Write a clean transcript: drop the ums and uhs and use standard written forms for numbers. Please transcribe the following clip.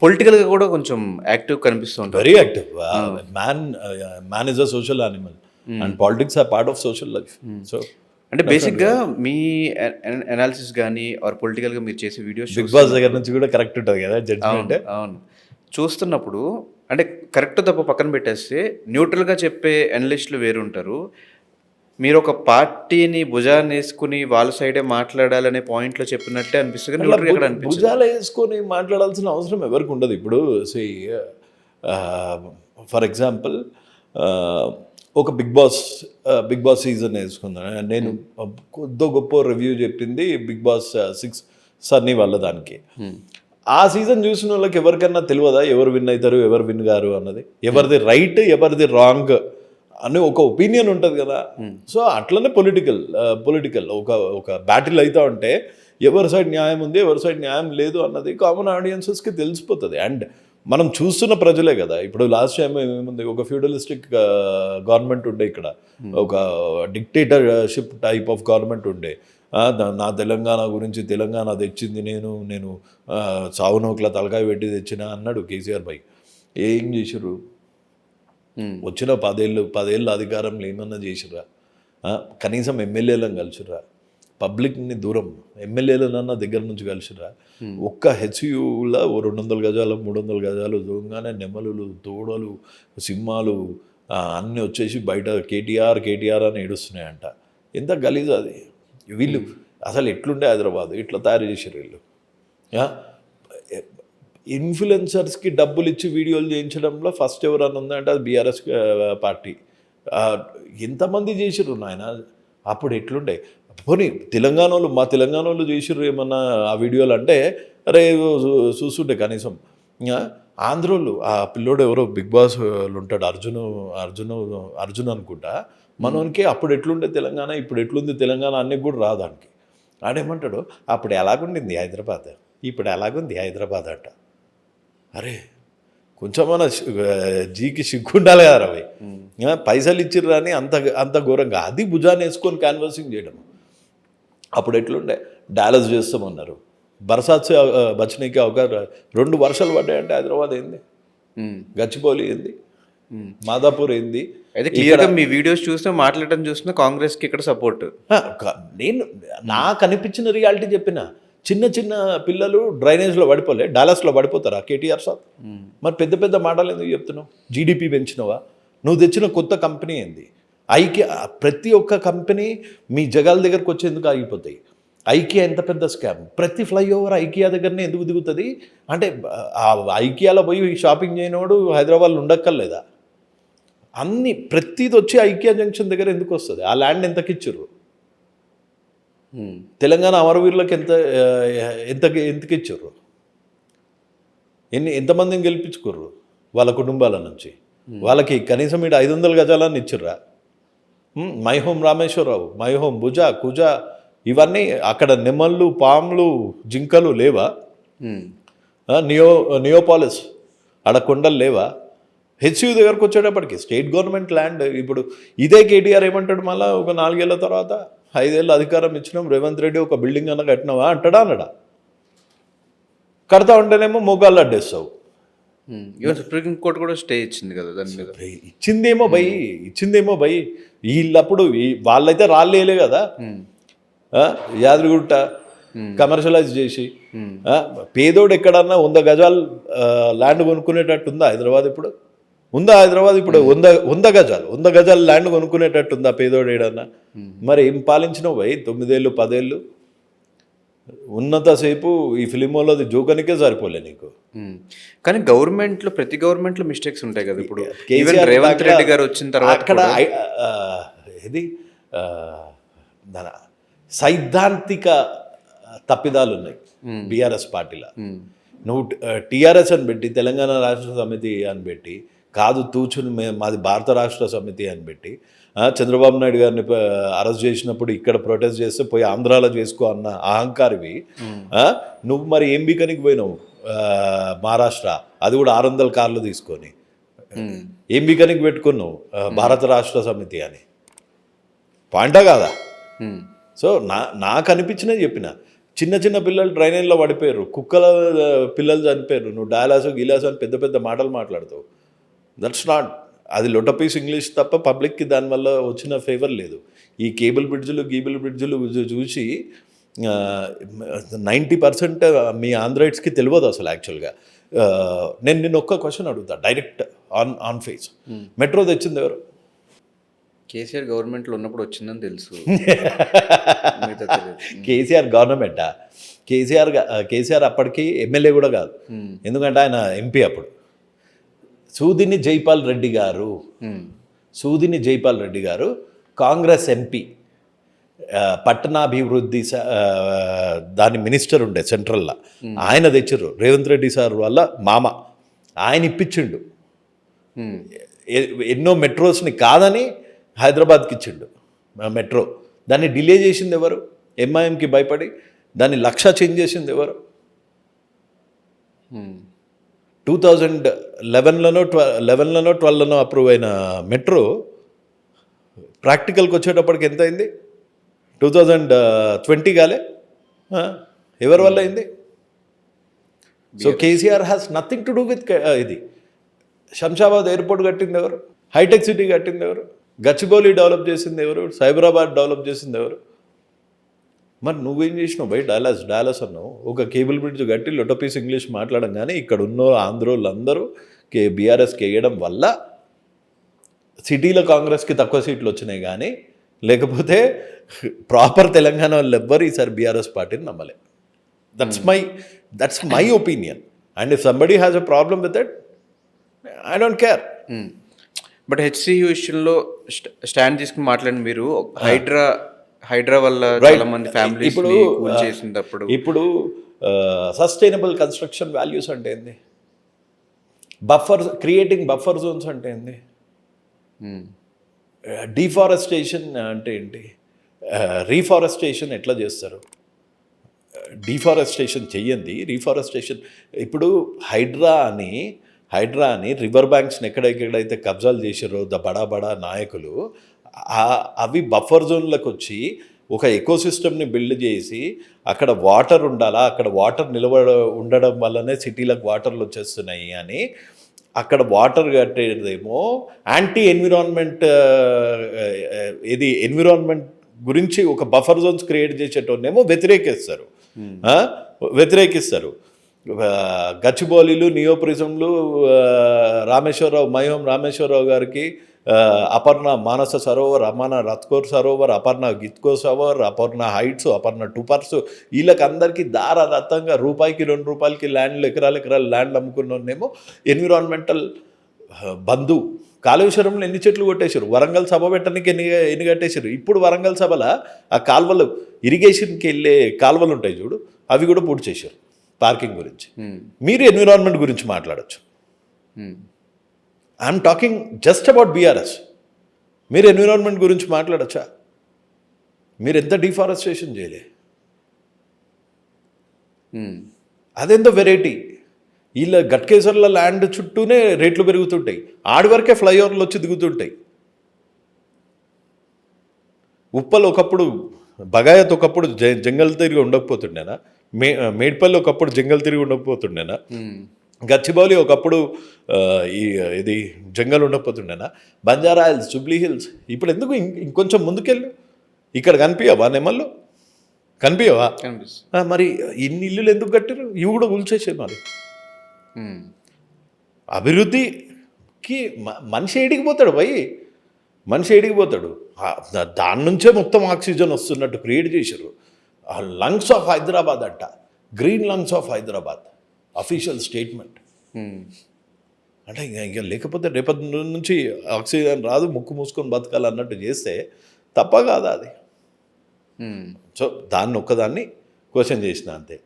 పొలిటికల్‌గా కూడా కొంచెం యాక్టివ్ కనిపిస్తూ ఉంటారు. Very active. Man is a social animal and politics are part of social life. So అంటే బేసిక్‌గా మీ అనాలిసిస్ గాని ఆర్ పొలిటికల్‌గా మీరు చేసే వీడియోస్ బిగ్ బాస్ దగ్గర నుంచి కూడా కరెక్ట్ ఉంటుంది కదా జడ్జ్మెంట్. అవును. చూస్తున్నప్పుడు అంటే కరెక్ట్ తప్పు పక్కన పెట్టేస్తే న్యూట్రల్‌గా చెప్పే అనలిస్టులు వేరు ఉంటారు. మీరు ఒక పార్టీని భుజాన్ని వేసుకుని వాళ్ళ సైడే మాట్లాడాలనే పాయింట్లో చెప్పినట్టే అనిపిస్తుంది కానీ న్యూట్రల్‌గా ఎక్కడ అనిపించదు. భుజాలు వేసుకొని మాట్లాడాల్సిన అవసరం ఎవరికి ఉండదు. ఇప్పుడు ఫర్ ఎగ్జాంపుల్ ఒక బిగ్ బాస్ సీజన్ వేసుకుందాం. నేను కొద్ది గొప్ప రివ్యూ చెప్పింది బిగ్ బాస్ 6 సన్నీ వాళ్ళ దానికి. ఆ సీజన్ చూసిన వాళ్ళకి ఎవరికన్నా తెలియదా ఎవరు విన్ అవుతారు ఎవరు విన్ గారు అన్నది, ఎవరిది రైట్ ఎవరిది రాంగ్ అని ఒక ఒపీనియన్ ఉంటుంది కదా. సో అట్లనే పొలిటికల్ ఒక బ్యాటిల్ అవుతా ఉంటే ఎవరి సైడ్ న్యాయం ఉంది ఎవరి సైడ్ న్యాయం లేదు అన్నది కామన్ ఆడియన్సెస్కి తెలిసిపోతుంది. అండ్ మనం చూస్తున్న ప్రజలే కదా. ఇప్పుడు లాస్ట్ టైం ఏముంది, ఒక ఫ్యూడలిస్టిక్ గవర్నమెంట్ ఉండే ఇక్కడ, ఒక డిక్టేటర్షిప్ టైప్ ఆఫ్ గవర్నమెంట్ ఉండే. నా తెలంగాణ గురించి తెలంగాణ తెచ్చింది నేను సావునోట్ల తలకాయ పెట్టి తెచ్చిన అన్నాడు కేసీఆర్ భాయ్. ఏం చేసిర్రు? వచ్చిన 10 ఏళ్ళు అధికారంలో ఏమన్నా చేసిర్రా? కనీసం ఎమ్మెల్యేలను కలిసిర్రా? పబ్లిక్ని దూరం ఎమ్మెల్యేలనన్నా దగ్గర నుంచి కలిసిర్రా? ఒక్క హెచ్యులో 200 గజాలు 300 గజాలు దూరంగానే నెమలులు తోడలు సింహాలు అన్నీ వచ్చేసి బయట కేటీఆర్ అని ఏడుస్తున్నాయంట. ఎంత గలీజ్ అది. వీళ్ళు అసలు ఎట్లుండే హైదరాబాద్ ఇట్లా తయారు చేసారు వీళ్ళు. ఇన్ఫ్లుయెన్సర్స్కి డబ్బులు ఇచ్చి వీడియోలు చేయించడంలో ఫస్ట్ ఎవరన్నా ఉందంటే అది బీఆర్ఎస్ పార్టీ. ఎంతమంది చేసిర్రు నాయన అప్పుడు ఎట్లుండే. పోనీ మా తెలంగాణ వాళ్ళు చేసిర్రు ఏమన్నా ఆ వీడియోలు అంటే అరే చూస్తుంటే కనీసం. ఆంధ్రోళ్ళు ఆ పిల్లోడు ఎవరో బిగ్ బాస్ ఉంటాడు అర్జున్ అనుకుంటా, మనోనికి అప్పుడు ఎట్లుండే తెలంగాణ ఇప్పుడు ఎట్లుంది తెలంగాణ అన్నీ కూడా రాదానికి. ఆడేమంటాడు అప్పుడు ఎలాగుండింది హైదరాబాద్ ఇప్పుడు ఎలాగుంది హైదరాబాద్ అంట. అరే కొంచెం మన జీకి సిగ్గుండాలి కదా రవి. పైసలు ఇచ్చిర్రు అని అంత ఘోరంగా అది భుజాన్ని వేసుకొని క్యాన్వాసింగ్ చేయడం. అప్పుడు ఎట్లుండే డాలస్ చేస్తామన్నారు, బర్సాత్ బచ్చనీకి ఒక 2 వర్షాలు పడ్డాయంటే హైదరాబాద్ ఏంది, గచ్చిబౌలి ఏంది, మాదాపూర్ ఏంది. అయితే క్లియర్గా మీ వీడియోస్ చూస్తే మాట్లాడటం చూస్తే కాంగ్రెస్కి ఇక్కడ సపోర్ట్. నేను నాకు అనిపించిన రియాలిటీ చెప్పిన. చిన్న పిల్లలు డ్రైనేజ్లో పడిపోలే, డాలస్లో పడిపోతారా కేటీఆర్ సార్? మరి పెద్ద మాటలు ఎందుకు చెప్తున్నావు? జీడిపి పెంచినవా? నువ్వు తెచ్చిన కొత్త కంపెనీ ఏంది? ప్రతి ఒక్క కంపెనీ మీ జగాల దగ్గరకు వచ్చేందుకు ఆగిపోతాయి. ఐకియా ఎంత పెద్ద స్కామ్. ప్రతి ఫ్లైఓవర్ ఐకియా దగ్గరనే ఎందుకు దిగుతుంది అంటే ఆ ఐకియాలో పోయి షాపింగ్ చేయనోడు హైదరాబాద్లో ఉండక్కర్లేదా? ప్రతిది వచ్చి ఐకియా జంక్షన్ దగ్గర ఎందుకు వస్తుంది? ఆ ల్యాండ్ ఎంతకి ఇచ్చిర్రు? తెలంగాణ అమరవీరులకు ఎంతకి ఇచ్చారు? ఎంతమందిని గెలిపించుకోర్రు వాళ్ళ కుటుంబాల నుంచి? వాళ్ళకి కనీసం ఇక్కడ 500 గజాలని ఇచ్చిర్రా? My home Rameshwar Rao, my home భుజా కుజా ఇవన్నీ అక్కడ నెమళ్ళు పాములు జింకలు లేవా? నియోపాలిస్ ఆడ కొండలు లేవా? హెచ్యూ దగ్గరకు వచ్చేటప్పటికి స్టేట్ గవర్నమెంట్ ల్యాండ్. ఇప్పుడు ఇదే కేటీఆర్ ఏమంటాడు మళ్ళీ ఒక 4 ఏళ్ళ తర్వాత 5 ఏళ్ళు అధికారం ఇచ్చినాం రేవంత్ రెడ్డి ఒక బిల్డింగ్ అన్న కట్టినావా అంటాడా? కడతా ఉంటేనేమో మోకాళ్ళు అడ్డేస్తావు. సుప్రీం కోర్టు కూడా స్టే ఇచ్చింది కదా దాని మీద. ఇచ్చిందేమో భయ్ వీళ్ళప్పుడు వాళ్ళైతే రాళ్ళేలే కదా. యాదగిరిగుట్ట కమర్షియలైజ్ చేసి పేదోడు ఎక్కడన్నా 100 గజాలు ల్యాండ్ కొనుక్కునేటట్టు ఉందా హైదరాబాద్ ఇప్పుడు? ఉందా హైదరాబాద్ ఇప్పుడు 100 గజాలు ల్యాండ్ కొనుక్కునేటట్టు ఉందా పేదోడు ఏడన్నా? మరి ఏం పాలించినావు భయ్ 9 ఏళ్ళు 10 ఏళ్ళు? ఉన్నంతసేపు ఈ ఫిలిమోలోది జోకనికే సరిపోలే నీకు. కానీ ప్రతి గవర్నమెంట్లో మిస్టేక్స్ ఉంటాయి కదా. ఇప్పుడు రేవంత్ రెడ్డి గారు వచ్చిన తర్వాత అక్కడ ఇది సైద్ధాంతిక తప్పిదాలు ఉన్నాయి బీఆర్ఎస్ పార్టీలో. నువ్వు టీఆర్ఎస్ అని పెట్టి తెలంగాణ రాష్ట్ర సమితి అని పెట్టి కాదు తూచుని మాది భారత రాష్ట్ర సమితి అని పెట్టి చంద్రబాబు నాయుడు గారిని అరెస్ట్ చేసినప్పుడు ఇక్కడ ప్రొటెస్ట్ చేస్తే పోయి ఆంధ్రాలో చేసుకో అన్న అహంకారివి. నువ్వు మరి ఏం బీకనికి పోయినావు మహారాష్ట్ర, అది కూడా 600 కార్లు తీసుకొని ఏం బీకనికి పెట్టుకున్నావు భారత రాష్ట్ర సమితి అని? పాయింటా కాదా? సో నాకు అనిపించినది చెప్పిన. చిన్న చిన్న పిల్లలు డ్రైనేజ్లో పడిపోయారు, కుక్కల పిల్లలు చనిపోయారు. నువ్వు డాలాసు గిలాసు అని పెద్ద పెద్ద మాటలు మాట్లాడతావు. దట్స్ నాట్, అది లొటపీస్ ఇంగ్లీష్ తప్ప పబ్లిక్కి దానివల్ల వచ్చిన ఫేవర్ లేదు. ఈ కేబుల్ బ్రిడ్జులు చూసి 90% మీ ఆంధ్రాయిడ్స్కి తెలియదు అసలు యాక్చువల్గా. నేను నిన్న ఒక్క క్వశ్చన్ అడుగుతా డైరెక్ట్ ఆన్ ఫేస్. మెట్రో తెచ్చింది ఎవరు? కేసీఆర్ గవర్నమెంట్లో ఉన్నప్పుడు వచ్చిందని తెలుసు. మిగతా తెలియదు. కేసీఆర్ గవర్నమెంటా? కేసీఆర్ అప్పటికి ఎమ్మెల్యే కూడా కాదు, ఎందుకంటే ఆయన ఎంపీ అప్పుడు. సూదిని జైపాల్ రెడ్డి గారు కాంగ్రెస్ ఎంపీ, పట్టణాభివృద్ధి దాని మినిస్టర్ ఉండే సెంట్రల్లో. ఆయన తెచ్చిర్రు, రేవంత్ రెడ్డి సార్ వల్ల మామ, ఆయన ఇప్పించిండు. ఎన్నో మెట్రోస్ని కాదని హైదరాబాద్కి ఇచ్చిండు మెట్రో. దాన్ని డిలే చేసింది ఎవరు? ఎంఐఎంకి భయపడి దాన్ని 1,00,000 చేంజ్ చేసింది ఎవరు? 2011లోనో 12లోనో అప్రూవ్ అయిన మెట్రో ప్రాక్టికల్కి వచ్చేటప్పటికి ఎంత అయింది? 2020 కాలే. ఎవరి వల్ల అయింది? So KCR has nothing to do with ఇది. శంషాబాద్ ఎయిర్పోర్ట్ కట్టింది ఎవరు? హైటెక్ సిటీ కట్టింది ఎవరు? గచ్చిబౌలి డెవలప్ చేసింది ఎవరు? సైబరాబాద్ డెవలప్ చేసింది ఎవరు? మరి నువ్వేం చేసినావు బై? డాలస్ అన్నావు. ఒక కేబుల్ బ్రిడ్జ్ కట్టి లొటపీస్ ఇంగ్లీష్ మాట్లాడంగానే ఇక్కడ ఉన్న ఆంధ్రోళ్ళు అందరూ బీఆర్ఎస్కి వేయడం వల్ల సిటీలో కాంగ్రెస్కి తక్కువ సీట్లు వచ్చినాయి, కానీ లేకపోతే ప్రాపర్ తెలంగాణ వాళ్ళు ఎవ్వరు ఈసారి బీఆర్ఎస్ పార్టీని నమ్మలే. That's my opinion. And if somebody has a problem with that, I don't care. But HCU విషయంలో స్టాండ్ తీసుకుని మాట్లాడిన మీరు, హైడ్రా వల్ల చాలా మంది ఫ్యామిలీస్ చేసినప్పుడు ఇప్పుడు సస్టైనబుల్ కన్స్ట్రక్షన్ వాల్యూస్ అంటే ఏంది? క్రియేటింగ్ బఫర్ జోన్స్ అంటే ఏంది? డిఫారెస్టేషన్ అంటే ఏంటి? రీఫారెస్టేషన్ ఎట్లా చేస్తారు? డిఫారెస్టేషన్ చెయ్యండి, రీఫారెస్టేషన్. ఇప్పుడు హైడ్రా అని రివర్ బ్యాంక్స్ని ఎక్కడెక్కడైతే కబ్జాలు చేసారో బడా నాయకులు, అవి బఫర్ జోన్లకు వచ్చి ఒక ఎకోసిస్టమ్ని బిల్డ్ చేసి అక్కడ వాటర్ ఉండాలా, అక్కడ వాటర్ ఉండడం వల్లనే సిటీలకు వాటర్లు వచ్చేస్తున్నాయి అని అక్కడ వాటర్ కట్టేదేమో యాంటీ ఎన్విరాన్మెంట్, ఎన్విరాన్మెంట్ గురించి ఒక బఫర్ జోన్స్ క్రియేట్ చేసేటోనేమో వ్యతిరేకిస్తారు. గచ్చిబౌలీలు, నియోప్రిజంలు, రామేశ్వరరావు గారికి అపర్ణ మానస సరోవర్, అపర్ణ రత్కోర్ సరోవర్, అపర్ణ గిత్కో సరోవర్, అపర్ణ హైట్స్, అపర్ణ టూపర్స్, వీళ్ళకి అందరికీ దారాదత్తంగా రూపాయికి 2 రూపాయలకి ఎకరాల ల్యాండ్లు అమ్ముకున్నోనేమో ఎన్విరాన్మెంటల్ బంధు. కాళేశ్వరంలో ఎన్ని చెట్లు కొట్టేశారు? వరంగల్ సభ పెట్టడానికి ఎన్ని కట్టేశారు? ఇప్పుడు వరంగల్ సభలో ఆ కాల్వలు, ఇరిగేషన్కి వెళ్ళే కాల్వలు ఉంటాయి చూడు, అవి కూడా పూర్తి చేశారు పార్కింగ్ గురించి. మీరు ఎన్విరాన్మెంట్ గురించి మాట్లాడచ్చు. I'm talking just about BRS. మీరు ఎన్విరాన్మెంట్ గురించి మాట్లాడచ్చా? మీరు ఎంత డిఫారెస్టేషన్ చేయలే? అదెంత వెరైటీ. వీళ్ళ గట్కేసర్ల ల్యాండ్ చుట్టూనే రేట్లు పెరుగుతుంటాయి, ఆడి వరకే ఫ్లైఓవర్లు వచ్చి దిగుతుంటాయి. ఉప్పల్ ఒకప్పుడు, బగాయత్ ఒకప్పుడు జంగల్ తిరిగి ఉండకపోతుండేనా? మేడ్పల్లి ఒకప్పుడు జంగల్ తిరిగి ఉండకపోతుండేనా? గచ్చిబౌలి ఒకప్పుడు ఇది జంగల్ ఉండకపోతుండేనా? బంజారా హిల్స్, జూబ్లీ హిల్స్, ఇప్పుడు ఎందుకు ఇంకొంచెం ముందుకెళ్ళు? ఇక్కడ కనిపించవా? నెమల్లో కనిపించవా? మరి ఇన్ని ఇల్లులు ఎందుకు కట్టారు? ఇవి కూడా కూల్చేసారు. మరి అభివృద్ధికి మనిషి ఏడికి పోతాడు భయ్? మనిషి ఏడికి పోతాడు? దాని నుంచే మొత్తం ఆక్సిజన్ వస్తున్నట్టు క్రియేట్ చేశారు. లంగ్స్ ఆఫ్ హైదరాబాద్ అంట, green lungs of Hyderabad official statement. అంటే ఇంకా లేకపోతే రేపటి నుంచి ఆక్సిజన్ రాదు, ముక్కు మూసుకొని బతకాలన్నట్టు చేస్తే తప్ప కాదా అది? సో దాన్ని ఒక్కదాన్ని క్వశ్చన్ చేసిన అంతే.